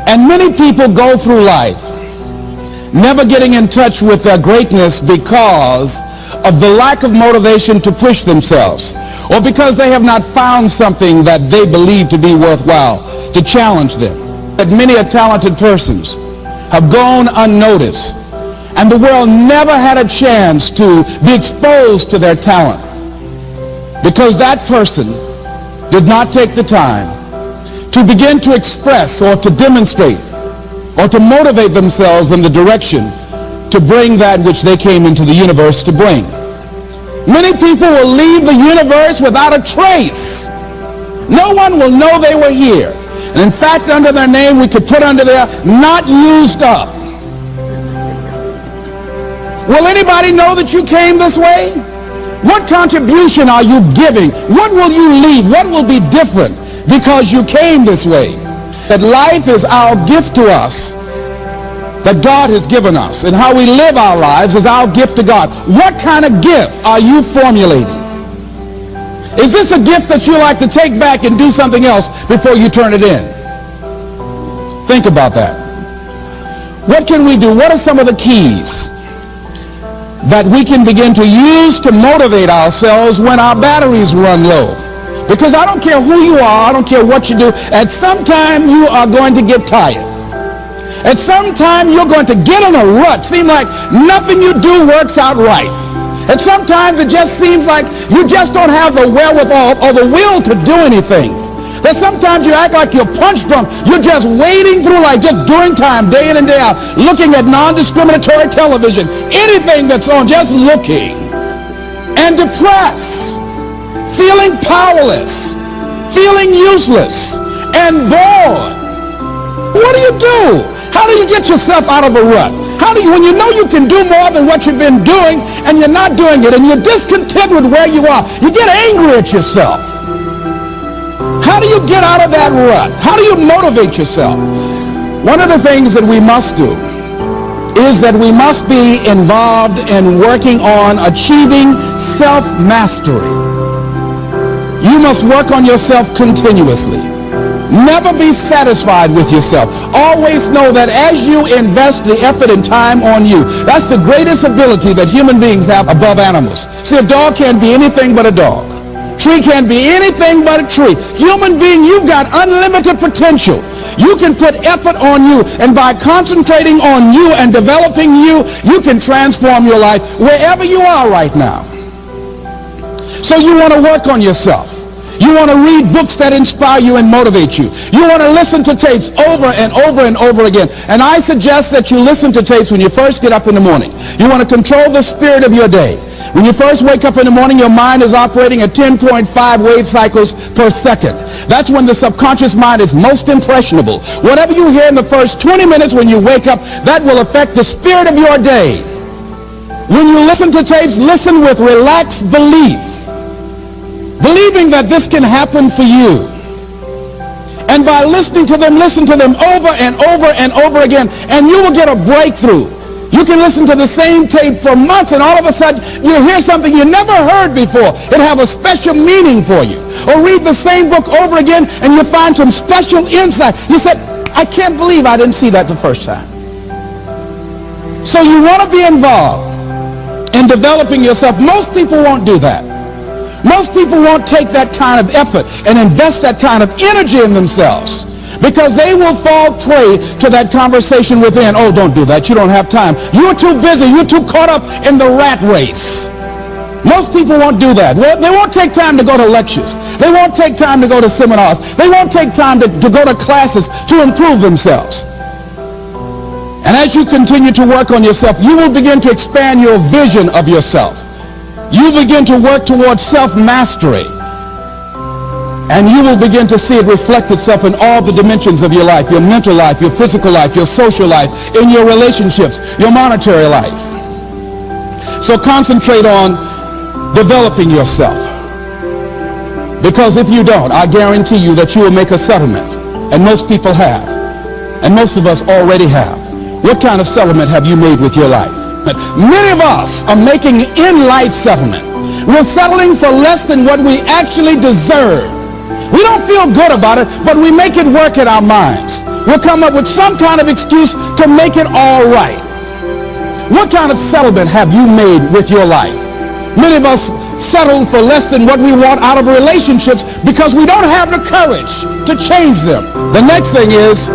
And many people go through life never getting in touch with their greatness because of the lack of motivation to push themselves, or because they have not found something that they believe to be worthwhile to challenge them. That many talented persons have gone unnoticed, and the world never had a chance to be exposed to their talent because that person did not take the time to begin to express or to demonstrate or to motivate themselves in the direction to bring that which they came into the universe to bring. Many people will leave the universe without a trace. No one will know they were here. And in fact, under their name, we could put under there, not used up. Will anybody know that you came this way? What contribution are you giving? What will you leave? What will be different because you came this way? That life is our gift to us, that God has given us, and how we live our lives is our gift to God. What kind of gift are you formulating? Is this a gift that you like to take back and do something else before you turn it in? Think about that. What can we do? What are some of the keys that we can begin to use to motivate ourselves when our batteries run low? Because I don't care who you are, I don't care what you do, at some time you are going to get tired. At some time you're going to get in a rut. Seem like nothing you do works out right. And sometimes it just seems like you just don't have the wherewithal or the will to do anything. That sometimes you act like you're punch drunk. You're just wading through, like just doing time day in and day out, looking at non-discriminatory television, anything that's on, just looking. And depressed, feeling powerless, feeling useless, and bored. What do you do? How do you get yourself out of a rut? How do you, when you know you can do more than what you've been doing and you're not doing it and you're discontent with where you are, you get angry at yourself. How do you get out of that rut? How do you motivate yourself? One of the things that we must do is that we must be involved in working on achieving self-mastery. You must work on yourself continuously. Never be satisfied with yourself. Always know that as you invest the effort and time on you, that's the greatest ability that human beings have above animals. See, a dog can't be anything but a dog. Tree can't be anything but a tree. Human being, you've got unlimited potential. You can put effort on you, and by concentrating on you and developing you, you can transform your life wherever you are right now. So you want to work on yourself. You want to read books that inspire you and motivate you. You want to listen to tapes over and over and over again. And I suggest that you listen to tapes when you first get up in the morning. You want to control the spirit of your day. When you first wake up in the morning, your mind is operating at 10.5 wave cycles per second. That's when the subconscious mind is most impressionable. Whatever you hear in the first 20 minutes when you wake up, that will affect the spirit of your day. When you listen to tapes, listen with relaxed belief, believing that this can happen for you. And by listening to them, listen to them over and over and over again, and you will get a breakthrough. You can listen to the same tape for months, and all of a sudden you hear something you never heard before. It'll have a special meaning for you. Or read the same book over again, and you'll find some special insight. You said, I can't believe I didn't see that the first time. So you want to be involved in developing yourself. Most people won't do that. Most people won't take that kind of effort and invest that kind of energy in themselves, because they will fall prey to that conversation within. Oh, don't do that. You don't have time. You're too busy. You're too caught up in the rat race. Most people won't do that. Well, they won't take time to go to lectures. They won't take time to go to seminars. They won't take time to go to classes to improve themselves. And as you continue to work on yourself, you will begin to expand your vision of yourself. You begin to work towards self-mastery. And you will begin to see it reflect itself in all the dimensions of your life, your mental life, your physical life, your social life, in your relationships, your monetary life. So concentrate on developing yourself. Because if you don't, I guarantee you that you will make a settlement. And most people have. And most of us already have. What kind of settlement have you made with your life? Many of us are making in-life settlement. We're settling for less than what we actually deserve. We don't feel good about it, but we make it work in our minds. will come up with some kind of excuse to make it all right. What kind of settlement have you made with your life? Many of us settle for less than what we want out of relationships because we don't have the courage to change them. The next thing is,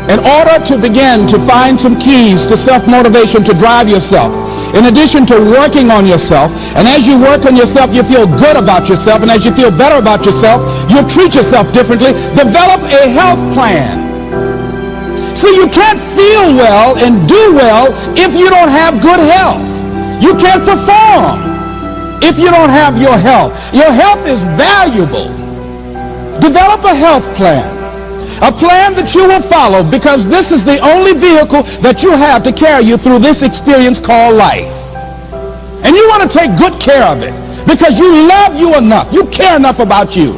in order to begin to find some keys to self-motivation to drive yourself, in addition to working on yourself, and as you work on yourself, you feel good about yourself, and as you feel better about yourself, you treat yourself differently. Develop a health plan. See, you can't feel well and do well if you don't have good health. You can't perform if you don't have your health. Your health is valuable. Develop a health plan. A plan that you will follow, because this is the only vehicle that you have to carry you through this experience called life. And you want to take good care of it because you love you enough. You care enough about you.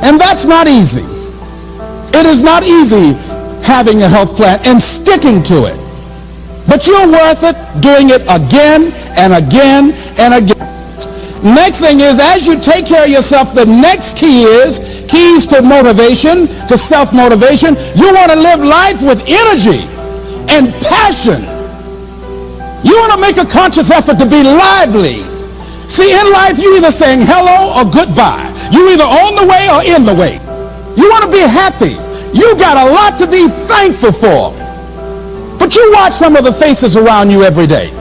And that's not easy. It is not easy having a health plan and sticking to it. But you're worth it doing it again and again and again. Next thing is, as you take care of yourself, the next key is keys to motivation, to self-motivation. You want to live life with energy and passion. You want to make a conscious effort to be lively. See, in life, you're either saying hello or goodbye. You're either on the way or in the way. You want to be happy. You got a lot to be thankful for. But you watch some of the faces around you every day.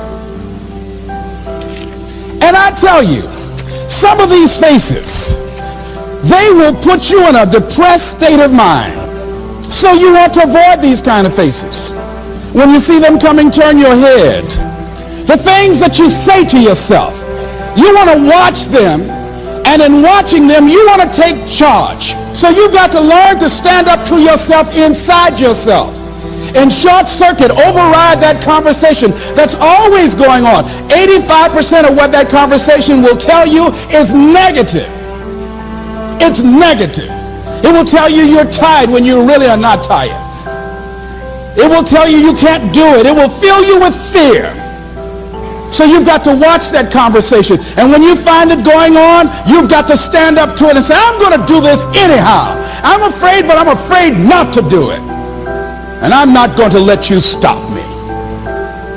And I tell you, some of these faces, they will put you in a depressed state of mind. So you want to avoid these kind of faces. When you see them coming, turn your head. The things that you say to yourself, you want to watch them, and in watching them, you want to take charge. So you've got to learn to stand up to yourself inside yourself and short circuit, override that conversation that's always going on. 85% of what that conversation will tell you is negative. It's negative. It will tell you you're tired when you really are not tired. It will tell you you can't do it. It will fill you with fear. So you've got to watch that conversation. And when you find it going on, you've got to stand up to it and say, I'm going to do this anyhow. I'm afraid, but I'm afraid not to do it. And I'm not going to let you stop me.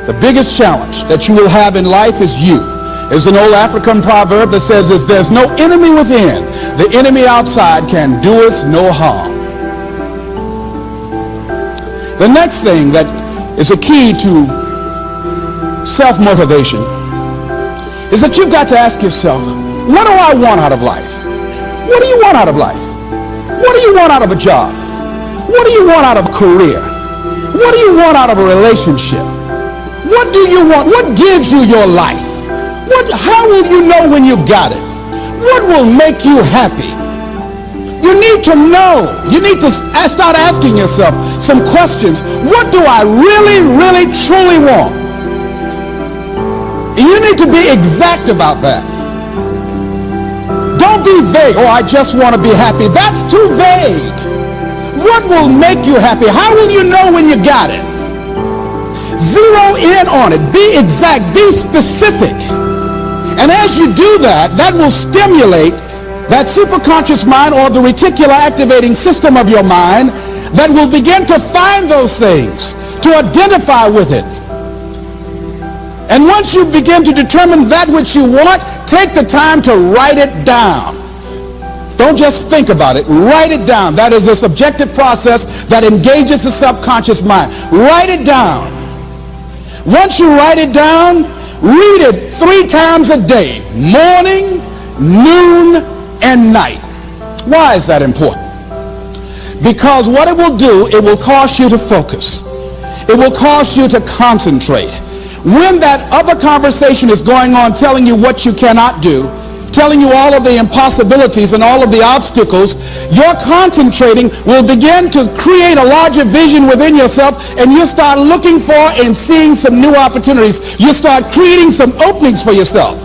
The biggest challenge that you will have in life is you. There's an old African proverb that says, if there's no enemy within, the enemy outside can do us no harm. The next thing that is a key to self-motivation is that you've got to ask yourself, what do I want out of life? What do you want out of life? What do you want out of a job? What do you want out of a career? What do you want out of a relationship? What do you want? What gives you your life? How will you know when you got it? What will make you happy? You need to know. You need to start asking yourself some questions. What do I really, really, truly want? You need to be exact about that. Don't be vague. Oh, I just want to be happy. That's too vague. What will make you happy? How will you know when you got it? Zero in on it. Be exact. Be specific. And as you do that, that will stimulate that superconscious mind, or the reticular activating system of your mind, that will begin to find those things, to identify with it. And once you begin to determine that which you want, take the time to write it down. Don't just think about it. Write it down. That is a subjective process that engages the subconscious mind. Write it down. Once you write it down, read it 3 times a day. Morning, noon, and night. Why is that important? Because what it will do, it will cause you to focus. It will cause you to concentrate. When that other conversation is going on telling you what you cannot do, telling you all of the impossibilities and all of the obstacles, your concentrating will begin to create a larger vision within yourself, and you start looking for and seeing some new opportunities. You start creating some openings for yourself.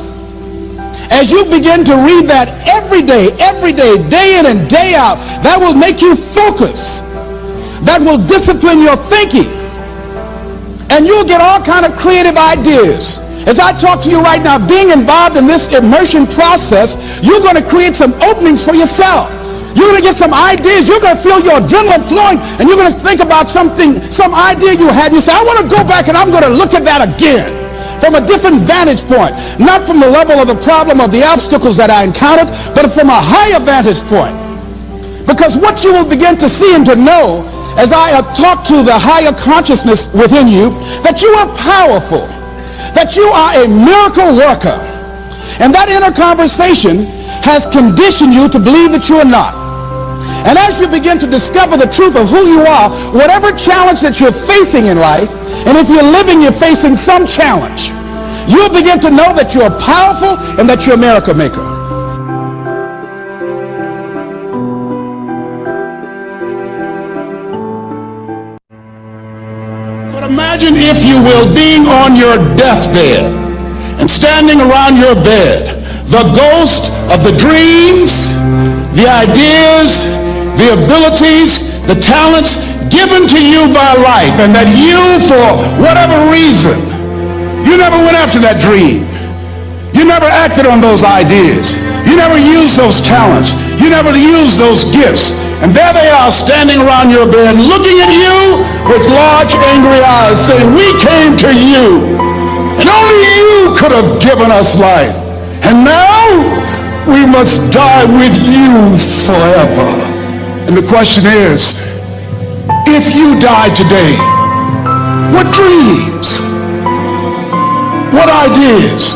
As you begin to read that every day, day in and day out, that will make you focus. That will discipline your thinking. And you'll get all kind of creative ideas. As I talk to you right now, being involved in this immersion process, you're going to create some openings for yourself. You're going to get some ideas. You're going to feel your adrenaline flowing, and you're going to think about something, some idea you had. You say, I want to go back and I'm going to look at that again from a different vantage point. Not from the level of the problem or the obstacles that I encountered, but from a higher vantage point. Because what you will begin to see and to know as I talk to the higher consciousness within you, that you are powerful, that you are a miracle worker. And that inner conversation has conditioned you to believe that you are not. And as you begin to discover the truth of who you are, whatever challenge that you're facing in life, and if you're living, you're facing some challenge, you'll begin to know that you're powerful and that you're a miracle maker. But imagine, if you will, being on your deathbed and standing around your bed, the ghost of the dreams, the ideas, the abilities, the talents given to you by life, and that you, for whatever reason, you never went after that dream. You never acted on those ideas. You never used those talents. You never used those gifts. And there they are standing around your bed looking at you with large angry eyes saying, we came to you, and only you could have given us life. And now we must die with you forever. And the question is, if you die today, what dreams, what ideas,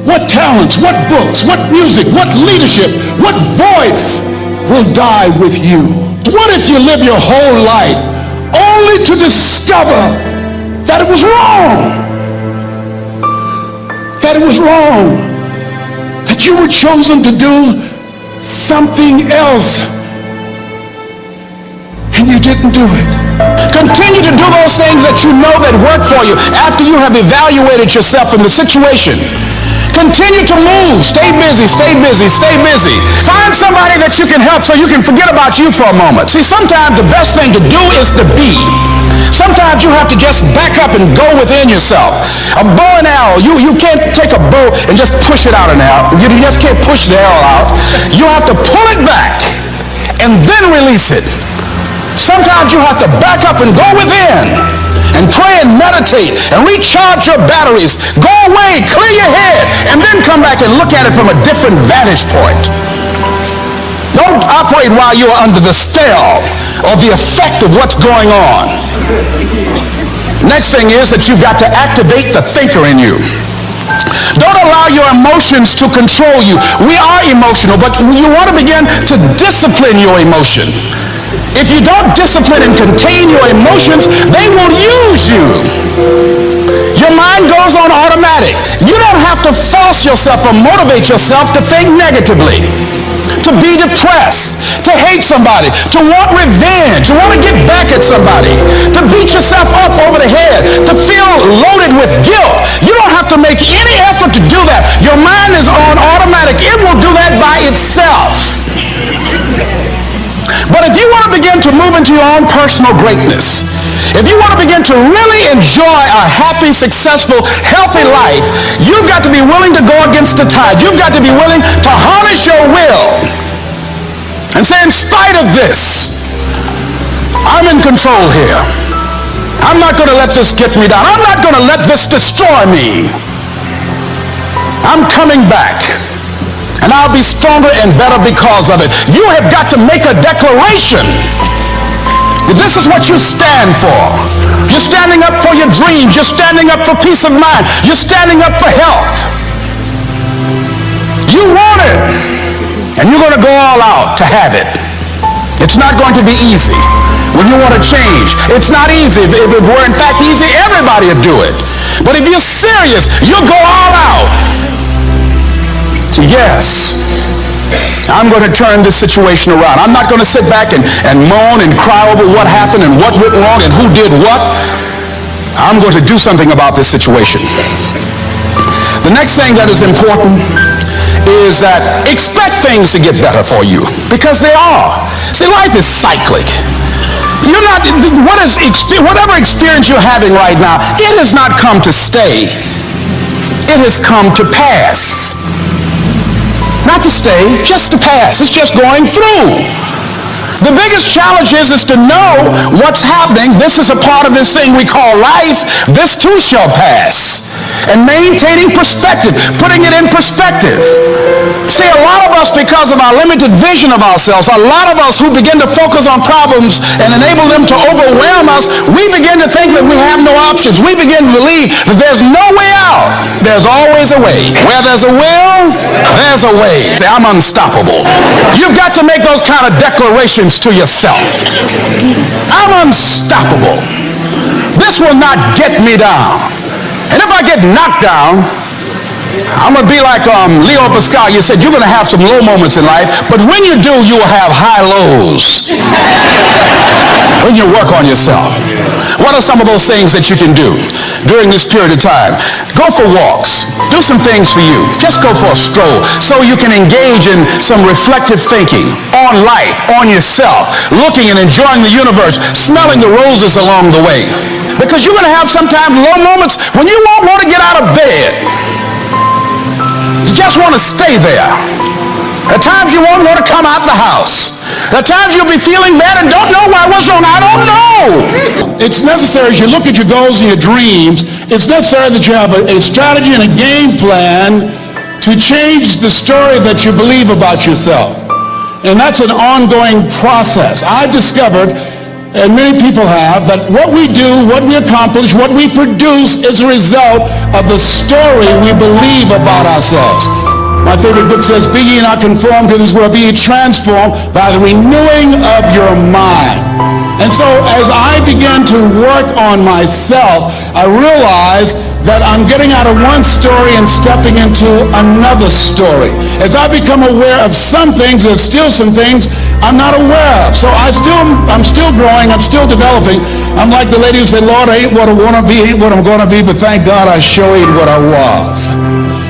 what talents, what books, what music, what leadership, what voice will die with you? What if you live your whole life only to discover that it was wrong? That it was wrong. That you were chosen to do something else and you didn't do it. Continue to do those things that you know that work for you after you have evaluated yourself in the situation. Continue to move. Stay busy, stay busy, stay busy. Find somebody that you can help so you can forget about you for a moment. See, sometimes the best thing to do is to be. Sometimes you have to just back up and go within yourself. A bow and arrow, you can't take a bow and just push it out an arrow. You just can't push the arrow out. You have to pull it back and then release it. Sometimes you have to back up and go within and pray and meditate and recharge your batteries. Go away, clear your head, and then come back and look at it from a different vantage point. Don't operate while you are under the spell or the effect of what's going on. Next thing is that you've got to activate the thinker in you. Don't allow your emotions to control you. We are emotional, but you want to begin to discipline your emotion. If you don't discipline and contain your emotions, they will use you. Your mind goes on automatic. You don't have to force yourself or motivate yourself to think negatively, to be depressed, to hate somebody, to want revenge, to want to get back at somebody, to beat yourself up over the head, to feel loaded with guilt. You don't have to make any effort to do that. Your mind is on automatic. It will do that by itself. But if you want to begin to move into your own personal greatness, if you want to begin to really enjoy a happy, successful, healthy life, you've got to be willing to go against the tide. You've got to be willing to harness your will and say, in spite of this, I'm in control here. I'm not going to let this get me down. I'm not going to let this destroy me. I'm coming back. And I'll be stronger and better because of it. You have got to make a declaration that this is what you stand for. You're standing up for your dreams. You're standing up for peace of mind. You're standing up for health. You want it. And you're going to go all out to have it. It's not going to be easy when you want to change. It's not easy. If it were in fact easy, everybody would do it. But if you're serious, you'll go all out. Yes, I'm going to turn this situation around. I'm not going to sit back and moan and cry over what happened and what went wrong and who did what. I'm going to do something about this situation. The next thing that is important is that expect things to get better for you, because they are. See, life is cyclic. You're not, whatever experience you're having right now, it has not come to stay. It has come to pass. Not to stay, just to pass. It's just going through. The biggest challenge is to know what's happening. This is a part of this thing we call life. This too shall pass. And maintaining perspective, putting it in perspective. See, a lot of us, because of our limited vision of ourselves, a lot of us who begin to focus on problems and enable them to overwhelm us, we begin to think that we have no options. We begin to believe that there's no way out. There's always a way. Where there's a will, there's a way. I'm unstoppable. You've got to make those kind of declarations to yourself. I'm unstoppable. This will not get me down. And if I get knocked down, I'm going to be like Leo Pascal. You said you're going to have some low moments in life, but when you do, you will have high lows. When you work on yourself. What are some of those things that you can do during this period of time? Go for walks. Do some things for you. Just go for a stroll so you can engage in some reflective thinking on life, on yourself, looking and enjoying the universe, smelling the roses along the way. Because you're going to have sometimes low moments when you won't want to get out of bed. You just want to stay there. At times you won't want to come out the house. At times you'll be feeling bad and don't know why. What's wrong? I don't know. It's necessary as you look at your goals and your dreams, it's necessary that you have a strategy and a game plan to change the story that you believe about yourself. And that's an ongoing process. I've discovered, and many people have, that what we do, what we accomplish, what we produce is a result of the story we believe about ourselves. My favorite book says, be ye not conformed to this world, be ye transformed by the renewing of your mind. And so as I began to work on myself, I realized that I'm getting out of one story and stepping into another story. As I become aware of some things, there's still some things I'm not aware of. So I'm still growing, I'm still developing. I'm like the lady who said, Lord, I ain't what I want to be, ain't what I'm going to be, but thank God I sure ain't what I was.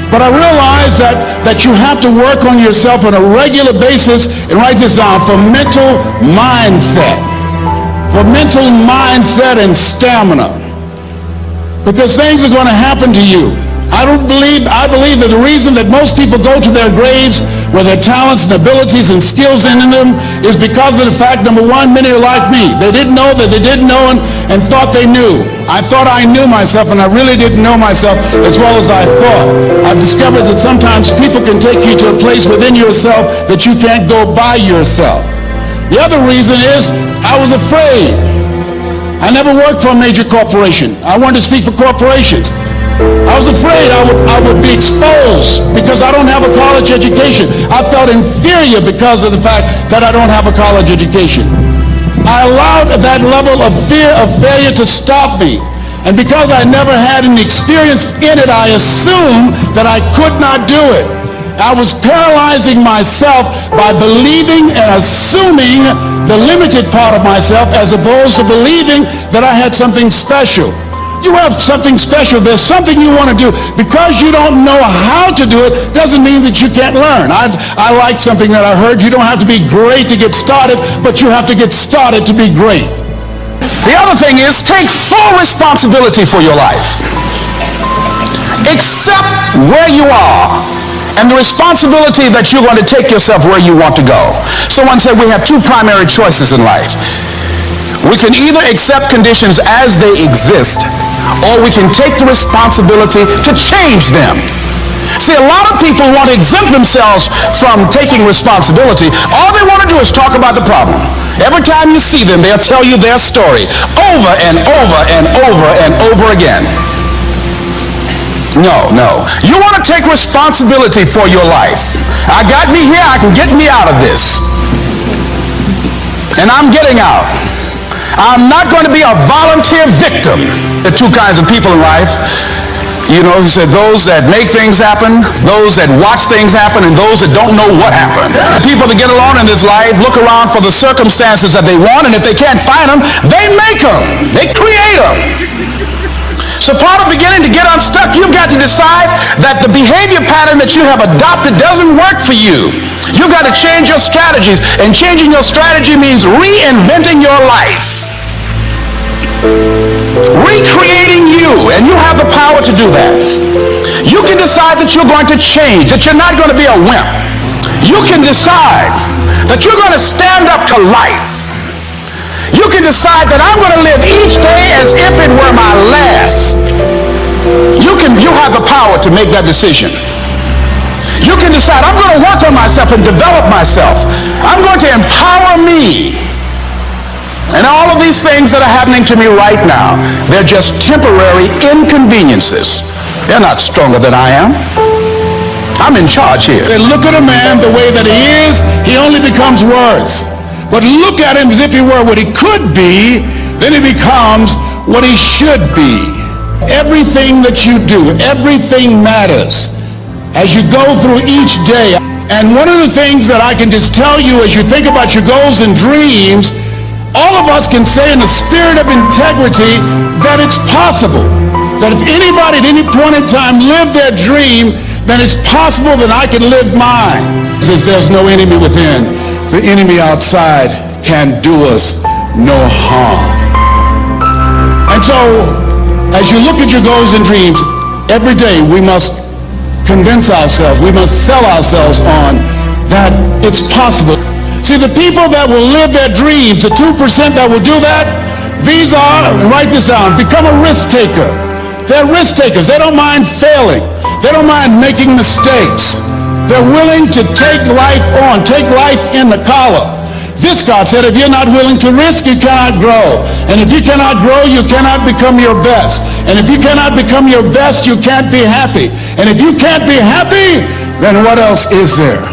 But I realize that you have to work on yourself on a regular basis, and write this down, for mental mindset. For mental mindset and stamina. Because things are going to happen to you. I believe that the reason that most people go to their graves with their talents and abilities and skills in them is because of the fact, number one, many are like me. They didn't know that they didn't know and thought they knew. I thought I knew myself, and I really didn't know myself as well as I thought. I've discovered that sometimes people can take you to a place within yourself that you can't go by yourself. The other reason is I was afraid. I never worked for a major corporation. I wanted to speak for corporations. I was afraid I would be exposed because I don't have a college education. I felt inferior because of the fact that I don't have a college education. I allowed that level of fear of failure to stop me. And because I never had any experience in it, I assumed that I could not do it. I was paralyzing myself by believing and assuming the limited part of myself as opposed to believing that I had something special. You have something special. There's something you want to do. Because you don't know how to do it doesn't mean that you can't learn. I like something that I heard. You don't have to be great to get started, but you have to get started to be great. The other thing is take full responsibility for your life. Accept where you are and the responsibility that you're going to take yourself where you want to go. Someone said we have two primary choices in life. We can either accept conditions as they exist, or we can take the responsibility to change them. See, a lot of people want to exempt themselves from taking responsibility. All they want to do is talk about the problem. Every time you see them, they'll tell you their story over and over and over and over again. No. You want to take responsibility for your life. I got me here, I can get me out of this. And I'm getting out. I'm not going to be a volunteer victim. There are two kinds of people in life. You know, he said those that make things happen, those that watch things happen, and those that don't know what happened. People that get along in this life look around for the circumstances that they want, and if they can't find them, they make them. They create them. So part of beginning to get unstuck, you've got to decide that the behavior pattern that you have adopted doesn't work for you. You've got to change your strategies, and changing your strategy means reinventing your life. Recreating you, and you have the power to do that. You can decide that you're going to change, that you're not going to be a wimp. You can decide that you're going to stand up to life. You can decide that I'm going to live each day as if it were my last. You have the power to make that decision. You can decide, I'm going to work on myself and develop myself. I'm going to empower me. And all of these things that are happening to me right now, they're just temporary inconveniences. They're not stronger than I am. I'm in charge here. They look at a man the way that he is, he only becomes worse. But look at him as if he were what he could be, then he becomes what he should be. Everything that you do, everything matters as you go through each day. And one of the things that I can just tell you as you think about your goals and dreams, all of us can say in the spirit of integrity that it's possible. That if anybody at any point in time lived their dream, then it's possible that I can live mine. If there's no enemy within, the enemy outside can do us no harm. And so, as you look at your goals and dreams, every day we must convince ourselves, we must sell ourselves on that it's possible. See, the people that will live their dreams, the 2% that will do that, these are, write this down, become a risk taker. They're risk takers. They don't mind failing. They don't mind making mistakes. They're willing to take life on, take life in the collar. This, God said, if you're not willing to risk, you cannot grow. And if you cannot grow, you cannot become your best. And if you cannot become your best, you can't be happy. And if you can't be happy, then what else is there?